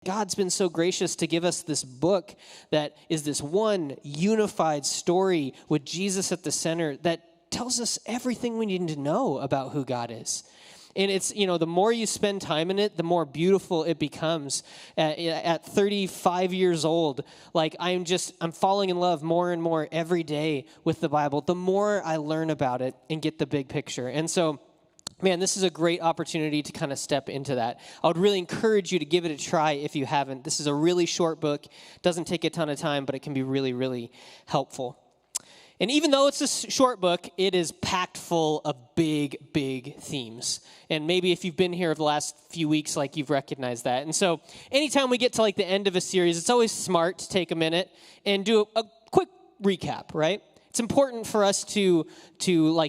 God's been so gracious to give us this book that is this one unified story with Jesus at the center that tells us everything we need to know about who God is. And it's, the more you spend time in it, the more beautiful it becomes. At 35 years old, I'm falling in love more and more every day with the Bible. The more I learn about it and get the big picture. And so, man, this is a great opportunity to kind of step into that. I would really encourage you to give it a try if you haven't. This is a really short book. Doesn't take a ton of time, but it can be really, really helpful. And even though it's a short book, it is packed full of big, big themes. And maybe if you've been here the last few weeks, you've recognized that. And so anytime we get to the end of a series, it's always smart to take a minute and do a quick recap, right? It's important for us to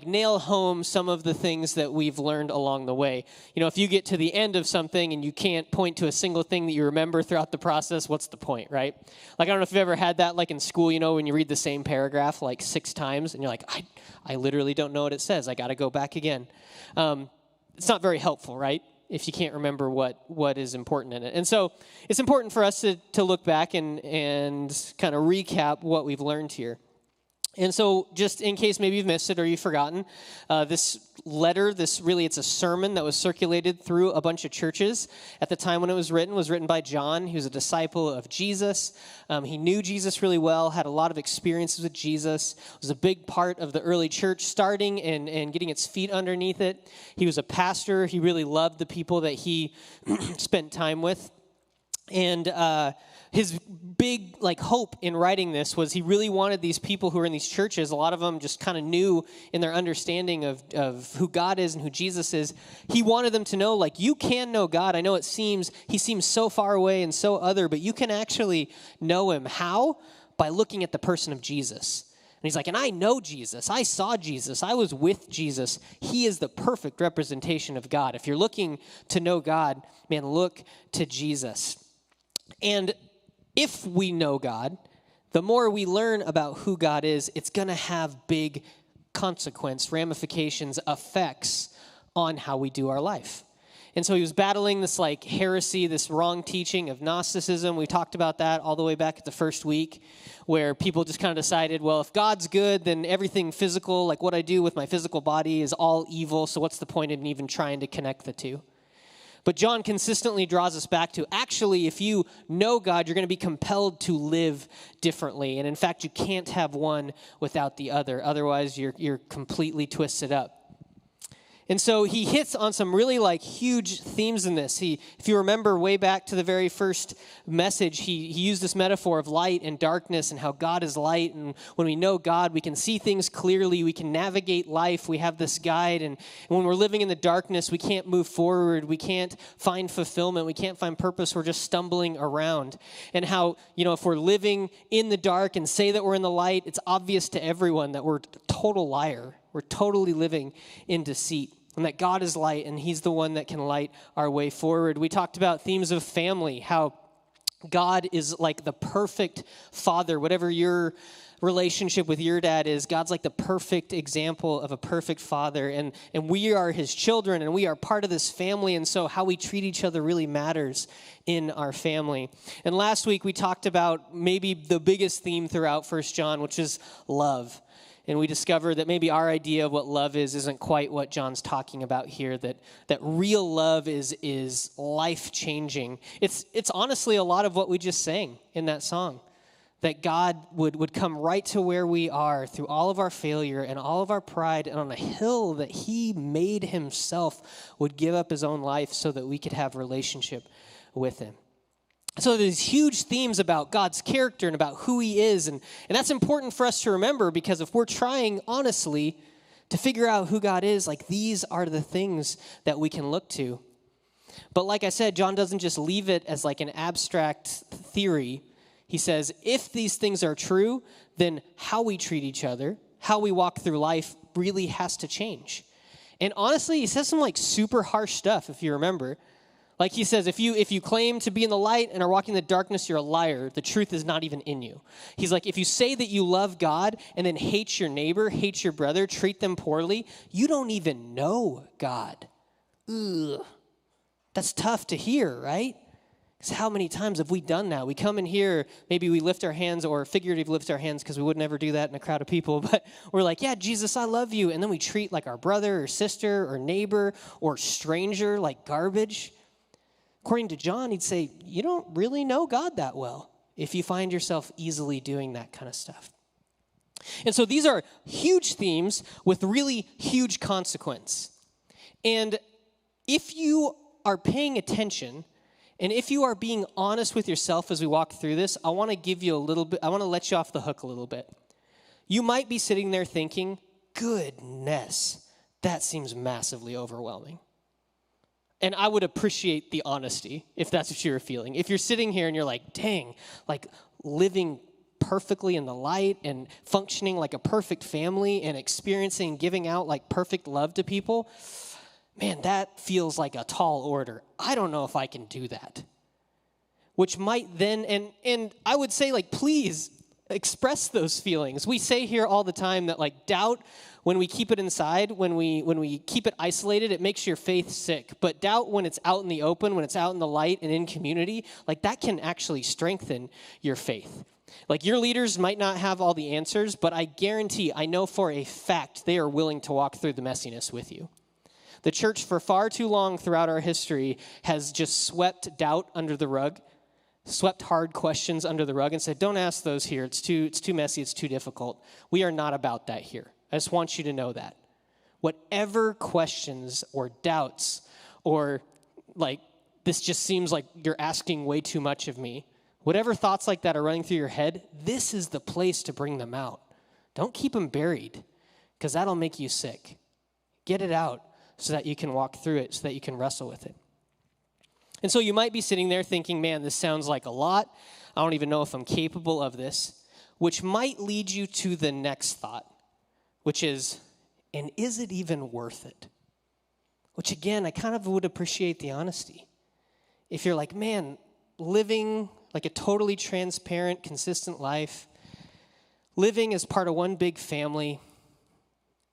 nail home some of the things that we've learned along the way. If you get to the end of something and you can't point to a single thing that you remember throughout the process, what's the point, right? I don't know if you've ever had that in school, when you read the same paragraph 6 times and you're like, I literally don't know what it says. I got to go back again. It's not very helpful, right? If you can't remember what is important in it. And so it's important for us to look back and kind of recap what we've learned here. And so just in case maybe you've missed it or you've forgotten, this letter, it's a sermon that was circulated through a bunch of churches. At the time when it was written by John, who's a disciple of Jesus. He knew Jesus really well, had a lot of experiences with Jesus, was a big part of the early church starting and getting its feet underneath it. He was a pastor. He really loved the people that he spent time with. And his big hope in writing this was he really wanted these people who were in these churches, a lot of them just kind of new in their understanding of who God is and who Jesus is. He wanted them to know, you can know God. I know he seems so far away and so other, but you can actually know him. How? By looking at the person of Jesus. And he's and I know Jesus. I saw Jesus. I was with Jesus. He is the perfect representation of God. If you're looking to know God, man, look to Jesus. And if we know God, the more we learn about who God is, it's going to have big consequence, ramifications, effects on how we do our life. And so he was battling this heresy, this wrong teaching of Gnosticism. We talked about that all the way back at the first week, where people just kind of decided, well, if God's good, then everything physical, what I do with my physical body is all evil. So what's the point in even trying to connect the two? But John consistently draws us back to, actually, if you know God, you're going to be compelled to live differently. And in fact, you can't have one without the other. Otherwise, you're completely twisted up. And so he hits on some really huge themes in this. If you remember way back to the very first message, he used this metaphor of light and darkness and how God is light. And when we know God, we can see things clearly. We can navigate life. We have this guide. And when we're living in the darkness, we can't move forward. We can't find fulfillment. We can't find purpose. We're just stumbling around. And how, if we're living in the dark and say that we're in the light, it's obvious to everyone that we're a total liar. We're totally living in deceit. And that God is light, and he's the one that can light our way forward. We talked about themes of family, how God is the perfect father. Whatever your relationship with your dad is, God's the perfect example of a perfect father. And we are his children, and we are part of this family. And so how we treat each other really matters in our family. And last week we talked about maybe the biggest theme throughout 1 John, which is love. And we discovered that maybe our idea of what love is isn't quite what John's talking about here, that real love is life-changing. It's honestly a lot of what we just sang in that song, that God would come right to where we are through all of our failure and all of our pride, and on a hill that he made himself would give up his own life so that we could have relationship with him. So there's huge themes about God's character and about who he is. And that's important for us to remember, because if we're trying honestly to figure out who God is, these are the things that we can look to. But like I said, John doesn't just leave it as an abstract theory. He says, if these things are true, then how we treat each other, how we walk through life really has to change. And honestly, he says some super harsh stuff, if you remember. He says, if you claim to be in the light and are walking in the darkness, you're a liar. The truth is not even in you. He's if you say that you love God and then hate your neighbor, hate your brother, treat them poorly, you don't even know God. Ugh. That's tough to hear, right? Because how many times have we done that? We come in here, maybe we lift our hands or figuratively lift our hands because we would never do that in a crowd of people. But we're like, yeah, Jesus, I love you. And then we treat like our brother or sister or neighbor or stranger like garbage. According to John, he'd say, you don't really know God that well if you find yourself easily doing that kind of stuff. And so these are huge themes with really huge consequence. And if you are paying attention, and if you are being honest with yourself as we walk through this, I want to give you a little bit, I want to let you off the hook a little bit. You might be sitting there thinking, goodness, that seems massively overwhelming. And I would appreciate the honesty if that's what you're feeling. If you're sitting here and you're like, dang, like living perfectly in the light and functioning like a perfect family and experiencing and giving out like perfect love to people, man, that feels like a tall order. I don't know if I can do that. Which might then, and I would say, like, please express those feelings. We say here all the time that, like, doubt, when we keep it inside, when we keep it isolated, it makes your faith sick. But doubt, when it's out in the open, when it's out in the light and in community, like, that can actually strengthen your faith. Like, your leaders might not have all the answers, but I guarantee, I know for a fact, they are willing to walk through the messiness with you. The church, for far too long throughout our history, has just swept doubt under the rug, swept hard questions under the rug, and said, don't ask those here. It's too messy. It's too difficult. We are not about that here. I just want you to know that. Whatever questions or doubts or, like, this just seems like you're asking way too much of me, whatever thoughts like that are running through your head, this is the place to bring them out. Don't keep them buried, because that'll make you sick. Get it out, so that you can walk through it, so that you can wrestle with it. And so you might be sitting there thinking, man, this sounds like a lot. I don't even know if I'm capable of this, which might lead you to the next thought, which is, and is it even worth it? Which, again, I kind of would appreciate the honesty. If you're like, man, living like a totally transparent, consistent life, living as part of one big family,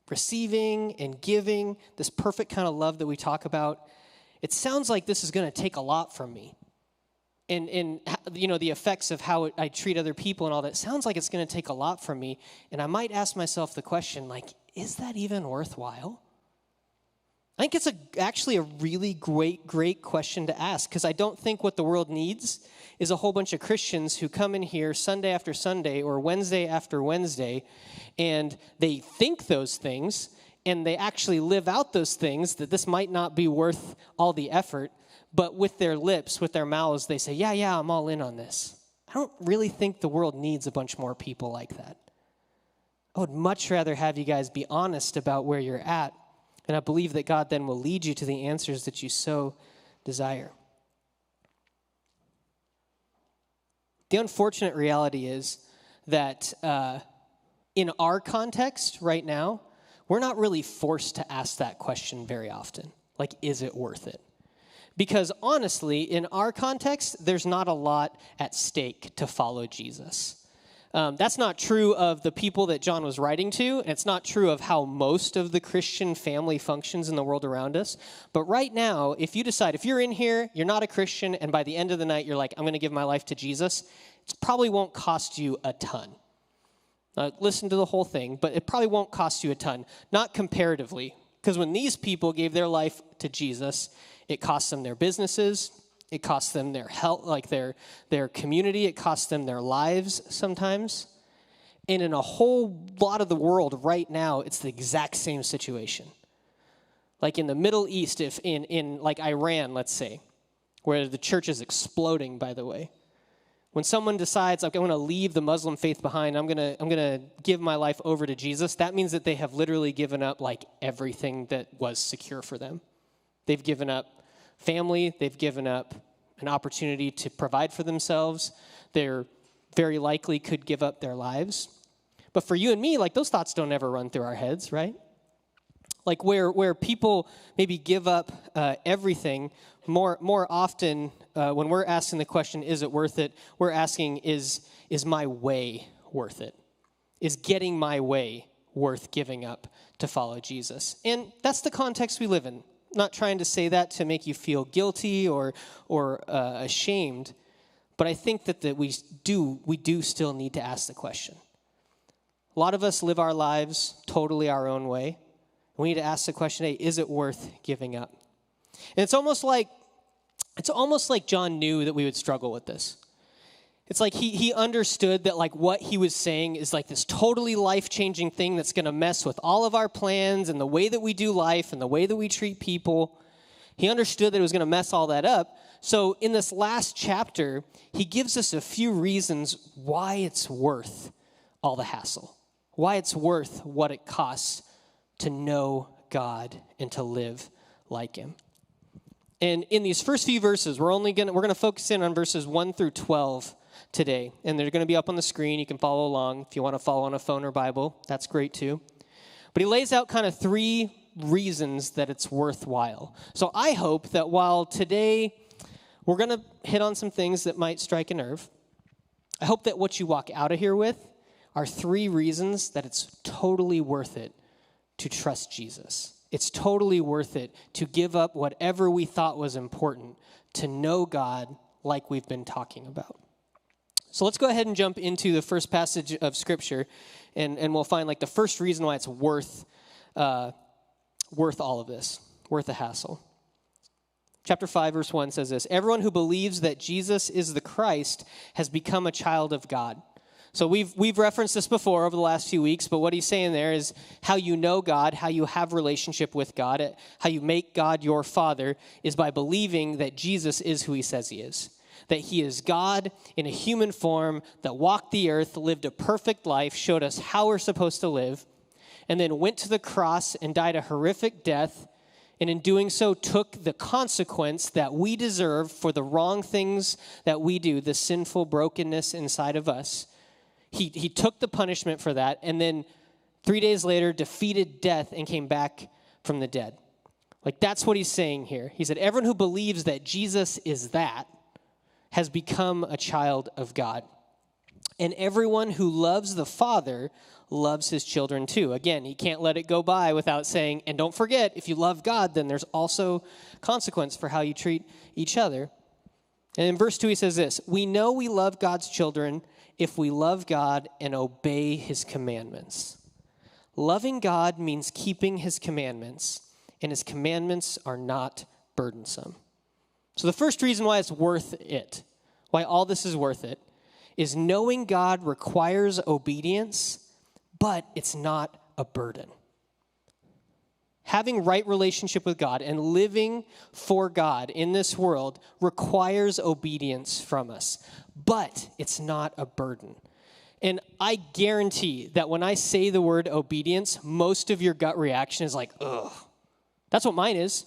receiving and giving, this perfect kind of love that we talk about, it sounds like this is going to take a lot from me. And you know, the effects of how I treat other people and all that, sounds like it's going to take a lot from me. And I might ask myself the question, like, is that even worthwhile? I think it's actually a really great question to ask, because I don't think what the world needs is a whole bunch of Christians who come in here Sunday after Sunday or Wednesday after Wednesday, and they think those things, and they actually live out those things, that this might not be worth all the effort, but with their lips, with their mouths, they say, yeah, I'm all in on this. I don't really think the world needs a bunch more people like that. I would much rather have you guys be honest about where you're at, and I believe that God then will lead you to the answers that you so desire. The unfortunate reality is that in our context right now, we're not really forced to ask that question very often. Like, is it worth it? Because honestly, in our context, there's not a lot at stake to follow Jesus. That's not true of the people that John was writing to, and it's not true of how most of the Christian family functions in the world around us. But right now, if you decide, if you're in here, you're not a Christian, and by the end of the night, you're like, I'm going to give my life to Jesus, it probably won't cost you a ton. Listen to the whole thing, but it probably won't cost you a ton. Not comparatively, because when these people gave their life to Jesus, it cost them their businesses, it costs them their health, like their community. It costs them their lives sometimes. And in a whole lot of the world right now, it's the exact same situation. Like in the Middle East, if in like Iran, let's say, where the church is exploding, by the way. When someone decides, like, I'm going to leave the Muslim faith behind, I'm going to give my life over to Jesus, that means that they have literally given up like everything that was secure for them. They've given up family, they've given up an opportunity to provide for themselves. They're very likely could give up their lives. But for you and me, like, those thoughts don't ever run through our heads, right? Like where people maybe give up everything, more often when we're asking the question, is it worth it? We're asking, is my way worth it? Is getting my way worth giving up to follow Jesus? And that's the context we live in. not trying to say that to make you feel guilty or ashamed, but I think that we do still need to ask the question. A lot of us live our lives totally our own way. We need to ask the question, hey, is it worth giving up? And it's almost like John knew that we would struggle with this. It's like he understood that like what he was saying is like this totally life-changing thing that's going to mess with all of our plans and the way that we do life and the way that we treat people. He understood that it was going to mess all that up. So in this last chapter, he gives us a few reasons why it's worth all the hassle, why it's worth what it costs to know God and to live like him. And in these first few verses, we're going to focus in on verses 1 through 12 today, and they're going to be up on the screen. You can follow along if you want to follow on a phone or Bible. That's great too. But he lays out kind of 3 reasons that it's worthwhile. So I hope that while today we're going to hit on some things that might strike a nerve, I hope that what you walk out of here with are 3 reasons that it's totally worth it to trust Jesus. It's totally worth it to give up whatever we thought was important to know God like we've been talking about. So let's go ahead and jump into the first passage of Scripture, and we'll find like the first reason why it's worth all of this, worth the hassle. Chapter 5, verse 1 says this: everyone who believes that Jesus is the Christ has become a child of God. So we've referenced this before over the last few weeks, but what he's saying there is how you know God, how you have relationship with God, how you make God your Father is by believing that Jesus is who he says he is. That he is God in a human form that walked the earth, lived a perfect life, showed us how we're supposed to live, and then went to the cross and died a horrific death, and in doing so took the consequence that we deserve for the wrong things that we do, the sinful brokenness inside of us. He took the punishment for that, and then 3 days later defeated death and came back from the dead. Like, that's what he's saying here. He said, everyone who believes that Jesus is that has become a child of God. And everyone who loves the Father loves his children too. Again, he can't let it go by without saying, and don't forget, if you love God, then there's also consequence for how you treat each other. And in verse 2, he says this: we know we love God's children if we love God and obey his commandments. Loving God means keeping his commandments, and his commandments are not burdensome. So the first reason why it's worth it, why all this is worth it, is knowing God requires obedience, but it's not a burden. Having right relationship with God and living for God in this world requires obedience from us, but it's not a burden. And I guarantee that when I say the word obedience, most of your gut reaction is like, ugh. That's what mine is.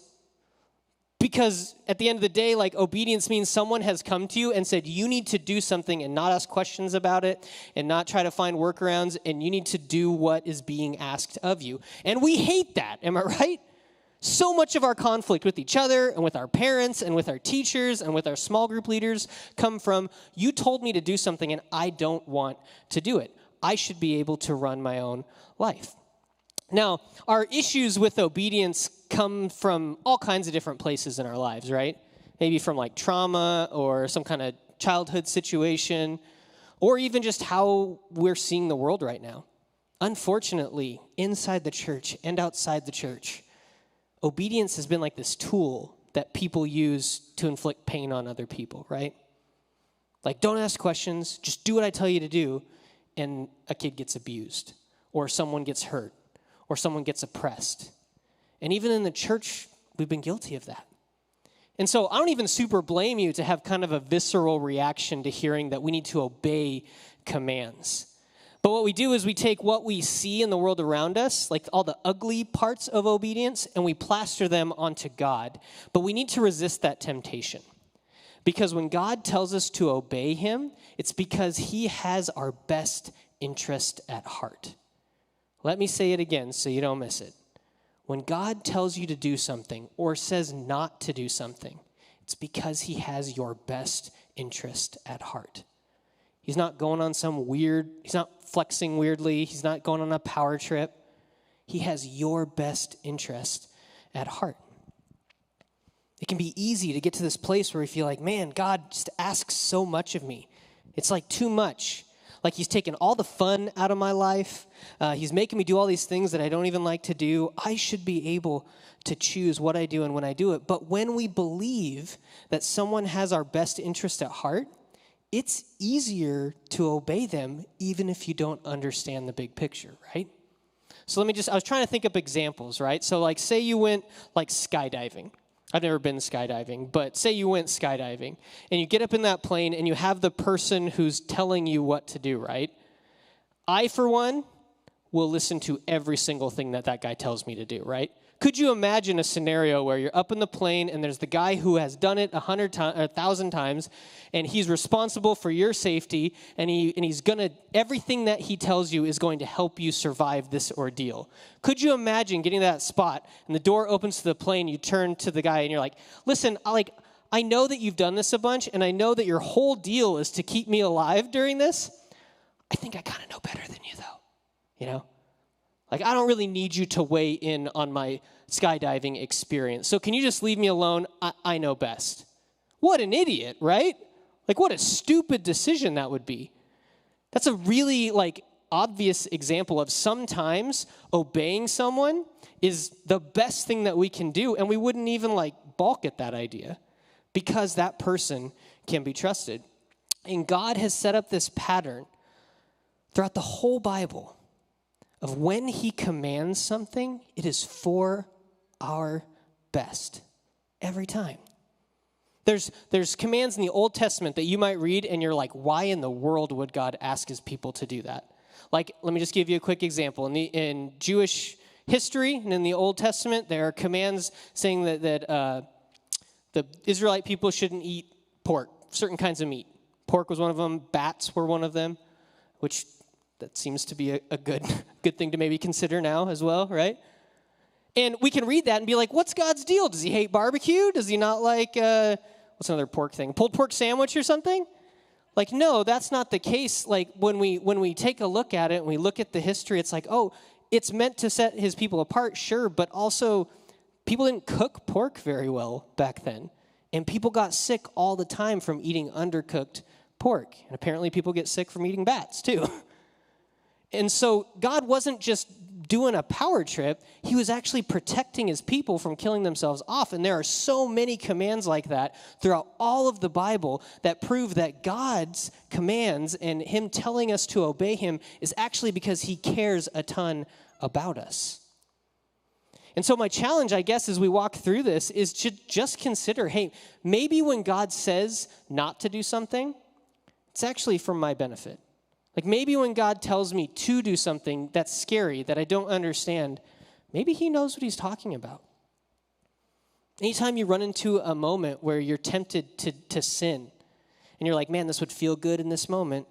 Because at the end of the day, like, obedience means someone has come to you and said, you need to do something and not ask questions about it and not try to find workarounds, and you need to do what is being asked of you. And we hate that, am I right? So much of our conflict with each other and with our parents and with our teachers and with our small group leaders come from, you told me to do something and I don't want to do it. I should be able to run my own life. Now, our issues with obedience come from all kinds of different places in our lives, right? Maybe from like trauma or some kind of childhood situation, or even just how we're seeing the world right now. Unfortunately, inside the church and outside the church, obedience has been like this tool that people use to inflict pain on other people, right? Like, don't ask questions, just do what I tell you to do, and a kid gets abused, or someone gets hurt, or someone gets oppressed. And even in the church, we've been guilty of that. And so I don't even super blame you to have kind of a visceral reaction to hearing that we need to obey commands. But what we do is we take what we see in the world around us, like all the ugly parts of obedience, and we plaster them onto God. But we need to resist that temptation. Because when God tells us to obey him, it's because he has our best interest at heart. Let me say it again so you don't miss it. When God tells you to do something or says not to do something, it's because he has your best interest at heart. He's not going on he's not flexing weirdly. He's not going on a power trip. He has your best interest at heart. It can be easy to get to this place where we feel like, man, God just asks so much of me. It's like too much. Like he's taken all the fun out of my life. He's making me do all these things that I don't even like to do. I should be able to choose what I do and when I do it. But when we believe that someone has our best interest at heart, it's easier to obey them even if you don't understand the big picture, right? So I was trying to think up examples, right? So like say you went like skydiving. I've never been skydiving, but say you went skydiving and you get up in that plane and you have the person who's telling you what to do, right? I, for one, will listen to every single thing that guy tells me to do, right? Could you imagine a scenario where you're up in the plane and there's the guy who has done it 1,000 times and he's responsible for your safety and he's gonna, everything that he tells you is going to help you survive this ordeal? Could you imagine getting to that spot and the door opens to the plane, you turn to the guy and you're like, listen, I know that you've done this a bunch and I know that your whole deal is to keep me alive during this. I think I kind of know better than you though, you know? Like, I don't really need you to weigh in on my skydiving experience. So can you just leave me alone? I know best. What an idiot, right? Like, what a stupid decision that would be. That's a really, obvious example of sometimes obeying someone is the best thing that we can do, and we wouldn't even, balk at that idea because that person can be trusted. And God has set up this pattern throughout the whole Bible of when he commands something, it is for our best every time. There's commands in the Old Testament that you might read and you're like, why in the world would God ask his people to do that? Let me just give you a quick example. In Jewish history and in the Old Testament, there are commands saying that the Israelite people shouldn't eat pork, certain kinds of meat. Pork was one of them, bats were one of them, which that seems to be a good thing to maybe consider now as well, right? And we can read that and be like, what's God's deal? Does he hate barbecue? Does he not like, what's another pork thing? Pulled pork sandwich or something? No, that's not the case. When we take a look at it and we look at the history, it's like, oh, it's meant to set his people apart, sure, but also people didn't cook pork very well back then. And people got sick all the time from eating undercooked pork. And apparently people get sick from eating bats too. And so God wasn't just doing a power trip. He was actually protecting his people from killing themselves off. And there are so many commands like that throughout all of the Bible that prove that God's commands and him telling us to obey him is actually because he cares a ton about us. And so my challenge, I guess, as we walk through this is to just consider, hey, maybe when God says not to do something, it's actually for my benefit. Maybe when God tells me to do something that's scary, that I don't understand, maybe he knows what he's talking about. Anytime you run into a moment where you're tempted to sin, and you're like, man, this would feel good in this moment,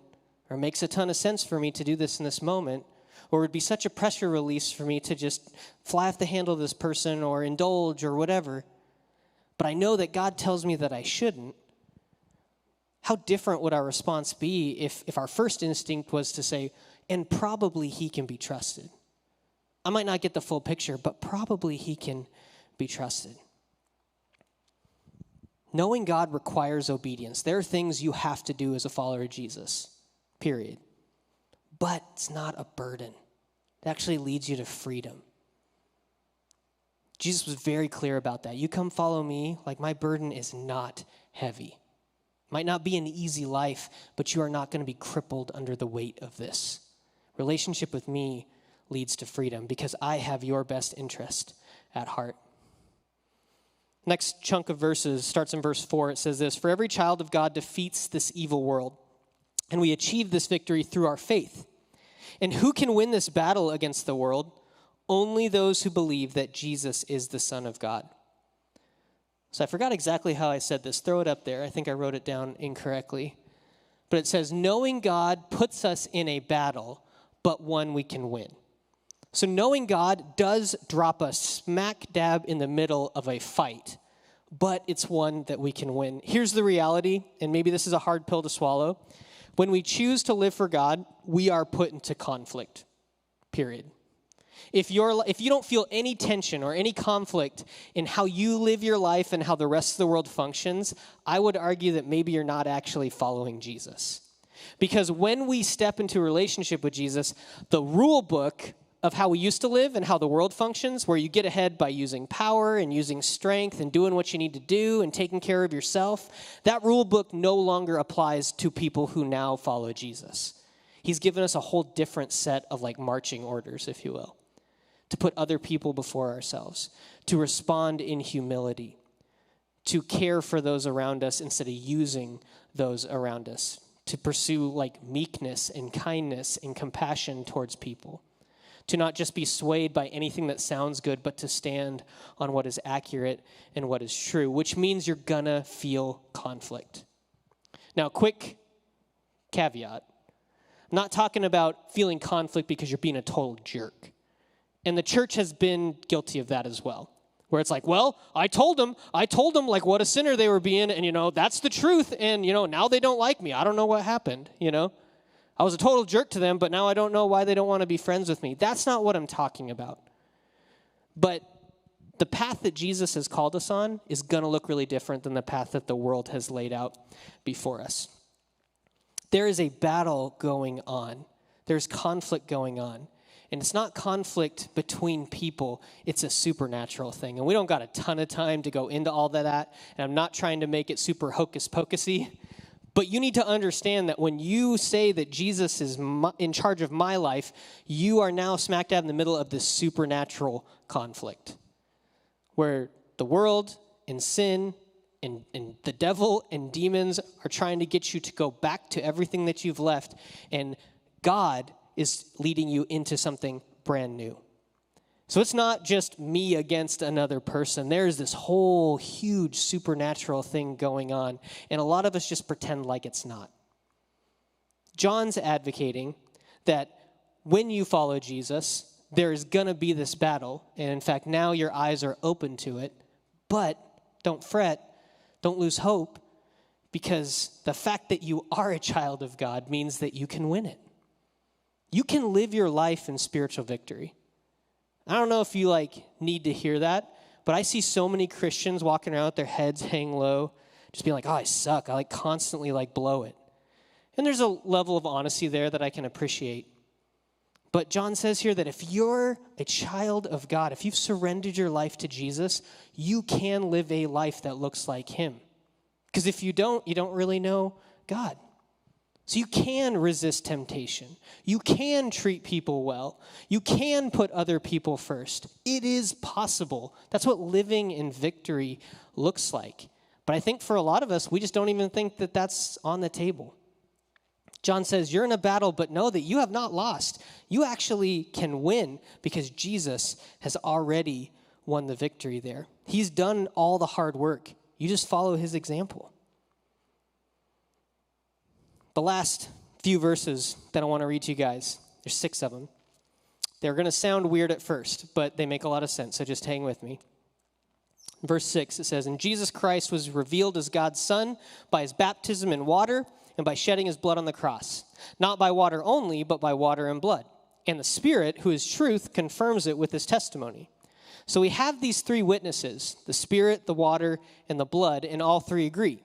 or it makes a ton of sense for me to do this in this moment, or it would be such a pressure release for me to just fly off the handle of this person or indulge or whatever, but I know that God tells me that I shouldn't. How different would our response be if our first instinct was to say, and probably he can be trusted? I might not get the full picture, but probably he can be trusted. Knowing God requires obedience. There are things you have to do as a follower of Jesus, period. But it's not a burden. It actually leads you to freedom. Jesus was very clear about that. You come follow me, my burden is not heavy. Might not be an easy life, but you are not going to be crippled under the weight of this. Relationship with me leads to freedom because I have your best interest at heart. Next chunk of verses starts in verse 4. It says this, for every child of God defeats this evil world, and we achieve this victory through our faith. And who can win this battle against the world? Only those who believe that Jesus is the Son of God. So I forgot exactly how I said this. Throw it up there. I think I wrote it down incorrectly. But it says, knowing God puts us in a battle, but one we can win. So knowing God does drop us smack dab in the middle of a fight, but it's one that we can win. Here's the reality, and maybe this is a hard pill to swallow. When we choose to live for God, we are put into conflict, period. If you don't feel any tension or any conflict in how you live your life and how the rest of the world functions, I would argue that maybe you're not actually following Jesus. Because when we step into a relationship with Jesus, the rule book of how we used to live and how the world functions, where you get ahead by using power and using strength and doing what you need to do and taking care of yourself, that rule book no longer applies to people who now follow Jesus. He's given us a whole different set of like marching orders, if you will, to put other people before ourselves, to respond in humility, to care for those around us instead of using those around us, to pursue like meekness and kindness and compassion towards people, to not just be swayed by anything that sounds good, but to stand on what is accurate and what is true, which means you're gonna feel conflict. Now, quick caveat. I'm not talking about feeling conflict because you're being a total jerk. And the church has been guilty of that as well, where it's like, well, I told them like what a sinner they were being, and, that's the truth, and, now they don't like me. I don't know what happened, I was a total jerk to them, but now I don't know why they don't want to be friends with me. That's not what I'm talking about. But the path that Jesus has called us on is going to look really different than the path that the world has laid out before us. There is a battle going on. There's conflict going on. And it's not conflict between people. It's a supernatural thing. And we don't got a ton of time to go into all of that. And I'm not trying to make it super hocus-pocusy. But you need to understand that when you say that Jesus is in charge of my life, you are now smack dab in the middle of this supernatural conflict where the world and sin and the devil and demons are trying to get you to go back to everything that you've left, and God is leading you into something brand new. So it's not just me against another person. There's this whole huge supernatural thing going on, and a lot of us just pretend like it's not. John's advocating that when you follow Jesus, there's going to be this battle, and in fact, now your eyes are open to it, but don't fret, don't lose hope, because the fact that you are a child of God means that you can win it. You can live your life in spiritual victory. I don't know if you need to hear that, but I see so many Christians walking around with their heads hang low, just being like, oh, I suck. I constantly blow it. And there's a level of honesty there that I can appreciate. But John says here that if you're a child of God, if you've surrendered your life to Jesus, you can live a life that looks like him. Because if you don't really know God. So you can resist temptation. You can treat people well. You can put other people first. It is possible. That's what living in victory looks like. But I think for a lot of us, we just don't even think that that's on the table. John says, you're in a battle, but know that you have not lost. You actually can win because Jesus has already won the victory there. He's done all the hard work. You just follow his example. The last few verses that I want to read to you guys, there's 6 of them. They're going to sound weird at first, but they make a lot of sense, so just hang with me. Verse 6, it says, and Jesus Christ was revealed as God's Son by his baptism in water and by shedding his blood on the cross. Not by water only, but by water and blood. And the Spirit, who is truth, confirms it with his testimony. So we have these 3 witnesses, the Spirit, the water, and the blood, and all 3 agree.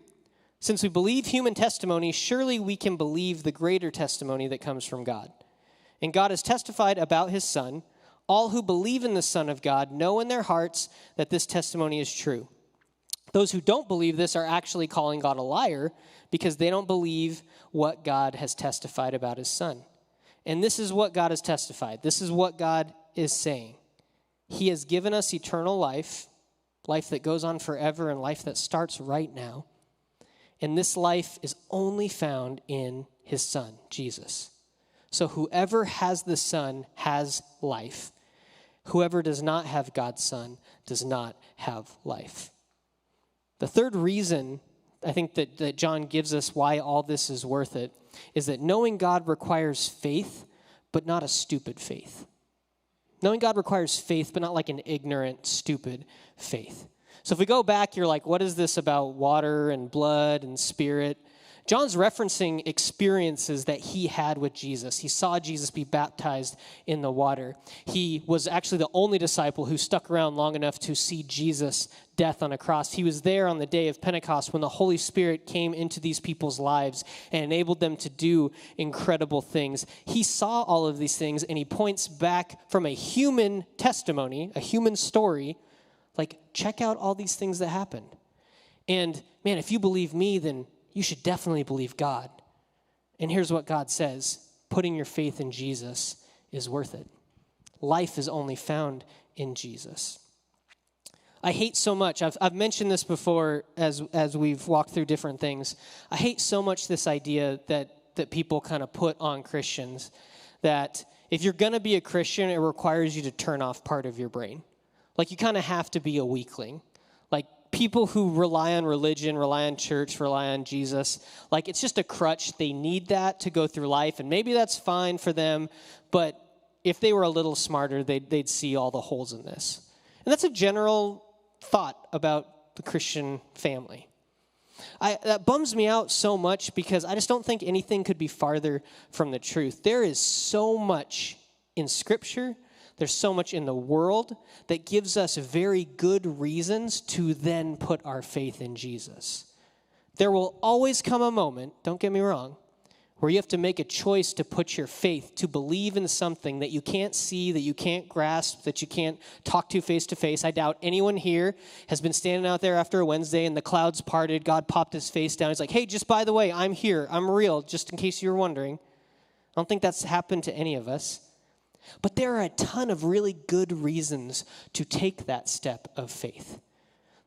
Since we believe human testimony, surely we can believe the greater testimony that comes from God. And God has testified about his Son. All who believe in the Son of God know in their hearts that this testimony is true. Those who don't believe this are actually calling God a liar because they don't believe what God has testified about his Son. And this is what God has testified. This is what God is saying. He has given us eternal life, life that goes on forever and life that starts right now. And this life is only found in his Son, Jesus. So whoever has the Son has life. Whoever does not have God's Son does not have life. The third reason I think that John gives us why all this is worth it is that knowing God requires faith, but not a stupid faith. Knowing God requires faith, but not like an ignorant, stupid faith. So if we go back, you're like, what is this about water and blood and spirit? John's referencing experiences that he had with Jesus. He saw Jesus be baptized in the water. He was actually the only disciple who stuck around long enough to see Jesus' death on a cross. He was there on the day of Pentecost when the Holy Spirit came into these people's lives and enabled them to do incredible things. He saw all of these things, and he points back from a human testimony, a human story, like, check out all these things that happened. And man, if you believe me, then you should definitely believe God. And here's what God says: putting your faith in Jesus is worth it. Life is only found in Jesus. I hate so much, I've mentioned this before as we've walked through different things. I hate so much this idea that people kind of put on Christians, that if you're going to be a Christian, it requires you to turn off part of your brain. Like, you kind of have to be a weakling. Like, people who rely on religion, rely on church, rely on Jesus, like, it's just a crutch. They need that to go through life, and maybe that's fine for them, but if they were a little smarter, they'd see all the holes in this. And that's a general thought about the Christian family. That bums me out so much because I just don't think anything could be farther from the truth. There is so much in Scripture, there's so much in the world that gives us very good reasons to then put our faith in Jesus. There will always come a moment, don't get me wrong, where you have to make a choice to put your faith, to believe in something that you can't see, that you can't grasp, that you can't talk to face. I doubt anyone here has been standing out there after a Wednesday and the clouds parted, God popped his face down. He's like, hey, just by the way, I'm here. I'm real, just in case you were wondering. I don't think that's happened to any of us. But there are a ton of really good reasons to take that step of faith.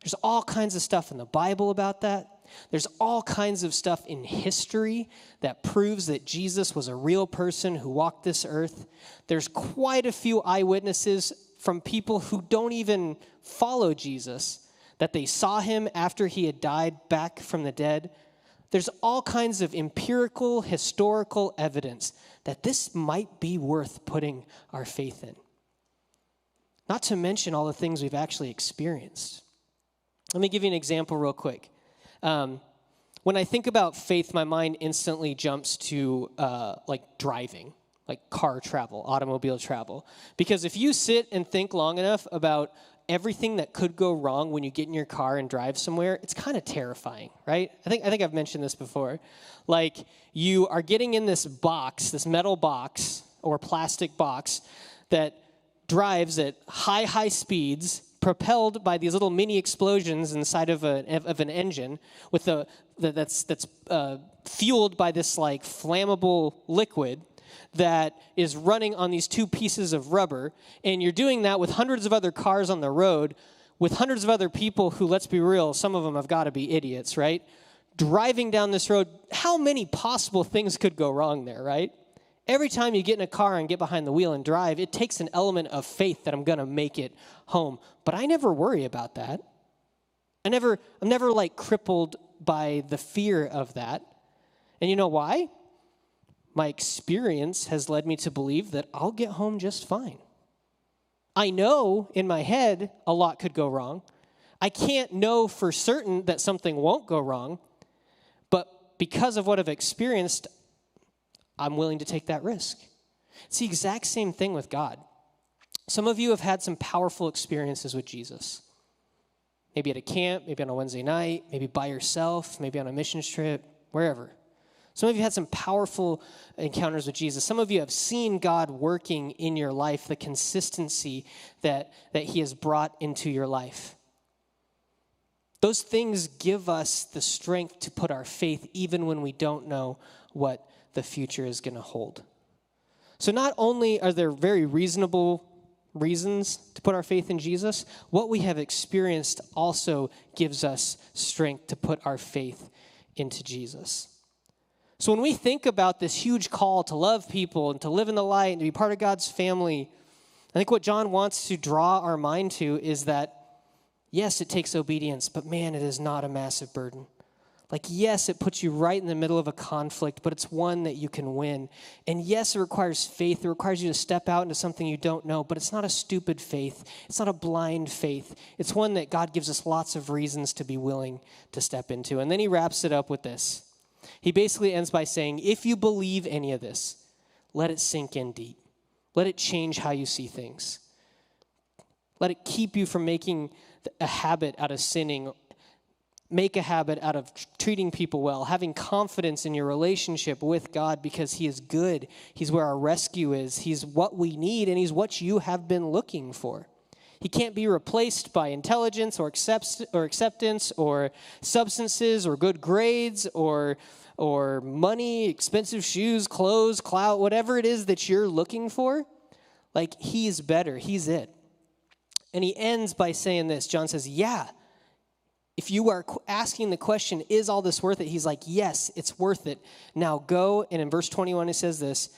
There's all kinds of stuff in the Bible about that. There's all kinds of stuff in history that proves that Jesus was a real person who walked this earth. There's quite a few eyewitnesses from people who don't even follow Jesus, that they saw him after he had died back from the dead. There's all kinds of empirical, historical evidence that this might be worth putting our faith in. Not to mention all the things we've actually experienced. Let me give you an example real quick. When I think about faith, my mind instantly jumps to driving, like car travel, automobile travel. Because if you sit and think long enough about everything that could go wrong when you get in your car and drive somewhere, it's kind of terrifying, right? I think I've mentioned this before. Like, you are getting in this box, this metal box or plastic box that drives at high speeds, propelled by these little mini explosions inside of an engine with that's fueled by this like flammable liquid that is running on these two pieces of rubber, and you're doing that with hundreds of other cars on the road, with hundreds of other people who, let's be real, some of them have got to be idiots, right? Driving down this road, how many possible things could go wrong there, right? Every time you get in a car and get behind the wheel and drive, it takes an element of faith that I'm going to make it home. But I never worry about that. I'm never like crippled by the fear of that. And you know why? My experience has led me to believe that I'll get home just fine. I know in my head a lot could go wrong. I can't know for certain that something won't go wrong, but because of what I've experienced, I'm willing to take that risk. It's the exact same thing with God. Some of you have had some powerful experiences with Jesus. Maybe at a camp, maybe on a Wednesday night, maybe by yourself, maybe on a missions trip, wherever. Some of you had some powerful encounters with Jesus. Some of you have seen God working in your life, the consistency that he has brought into your life. Those things give us the strength to put our faith even when we don't know what the future is going to hold. So not only are there very reasonable reasons to put our faith in Jesus, what we have experienced also gives us strength to put our faith into Jesus. So when we think about this huge call to love people and to live in the light and to be part of God's family, I think what John wants to draw our mind to is that, yes, it takes obedience, but man, it is not a massive burden. Like, yes, it puts you right in the middle of a conflict, but it's one that you can win. And yes, it requires faith. It requires you to step out into something you don't know, but it's not a stupid faith. It's not a blind faith. It's one that God gives us lots of reasons to be willing to step into. And then he wraps it up with this. He basically ends by saying, if you believe any of this, let it sink in deep. Let it change how you see things. Let it keep you from making a habit out of sinning. Make a habit out of treating people well, having confidence in your relationship with God because he is good. He's where our rescue is. He's what we need, and he's what you have been looking for. He can't be replaced by intelligence or acceptance or substances or good grades or money, expensive shoes, clothes, clout, whatever it is that you're looking for. Like, he is better. He's it. And he ends by saying this. John says, yeah, if you are asking the question, is all this worth it? He's like, yes, it's worth it. Now go, and in verse 21 it says this,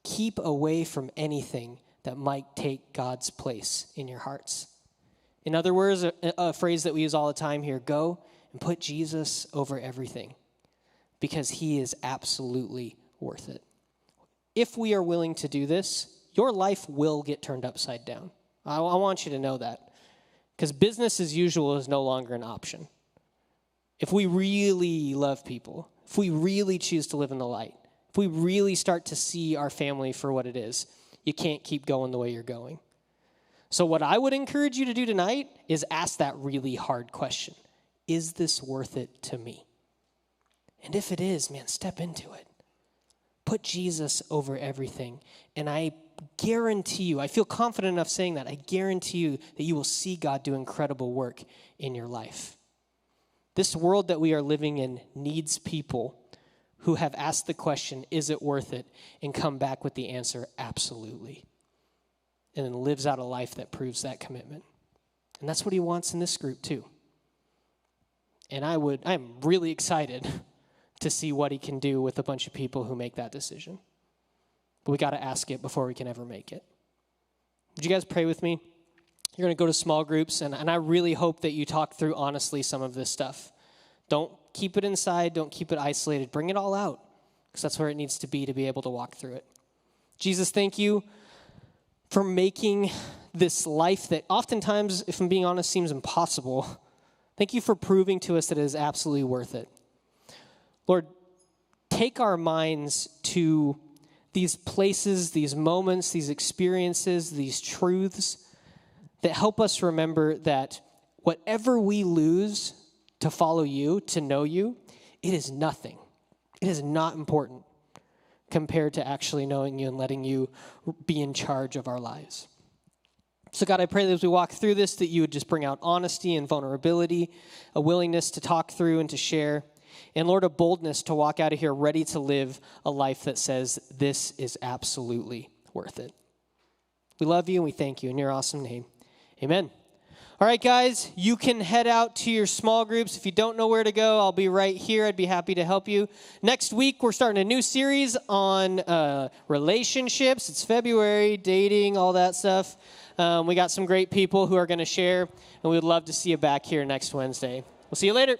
keep away from anything that might take God's place in your hearts. In other words, a phrase that we use all the time here, go and put Jesus over everything because he is absolutely worth it. If we are willing to do this, your life will get turned upside down. I want you to know that. Because business as usual is no longer an option. If we really love people, if we really choose to live in the light, if we really start to see our family for what it is, you can't keep going the way you're going. So what I would encourage you to do tonight is ask that really hard question. Is this worth it to me? And if it is, man, step into it. Put Jesus over everything. And I guarantee you, I feel confident enough saying that, I guarantee you that you will see God do incredible work in your life. This world that we are living in needs people who have asked the question, is it worth it? And come back with the answer, absolutely. And then lives out a life that proves that commitment. And that's what he wants in this group too. And I'm really excited to see what he can do with a bunch of people who make that decision. But we got to ask it before we can ever make it. Would you guys pray with me? You're going to go to small groups, and I really hope that you talk through honestly some of this stuff. Don't keep it inside. Don't keep it isolated. Bring it all out, because that's where it needs to be able to walk through it. Jesus, thank you for making this life that oftentimes, if I'm being honest, seems impossible. Thank you for proving to us that it is absolutely worth it. Lord, take our minds to these places, these moments, these experiences, these truths that help us remember that whatever we lose to follow you, to know you, it is nothing. It is not important compared to actually knowing you and letting you be in charge of our lives. So God, I pray that as we walk through this, that you would just bring out honesty and vulnerability, a willingness to talk through and to share, and Lord, a boldness to walk out of here ready to live a life that says this is absolutely worth it. We love you and we thank you in your awesome name. Amen. All right, guys, you can head out to your small groups. If you don't know where to go, I'll be right here. I'd be happy to help you. Next week, we're starting a new series on relationships. It's February, dating, all that stuff. We got some great people who are going to share, and we would love to see you back here next Wednesday. We'll see you later.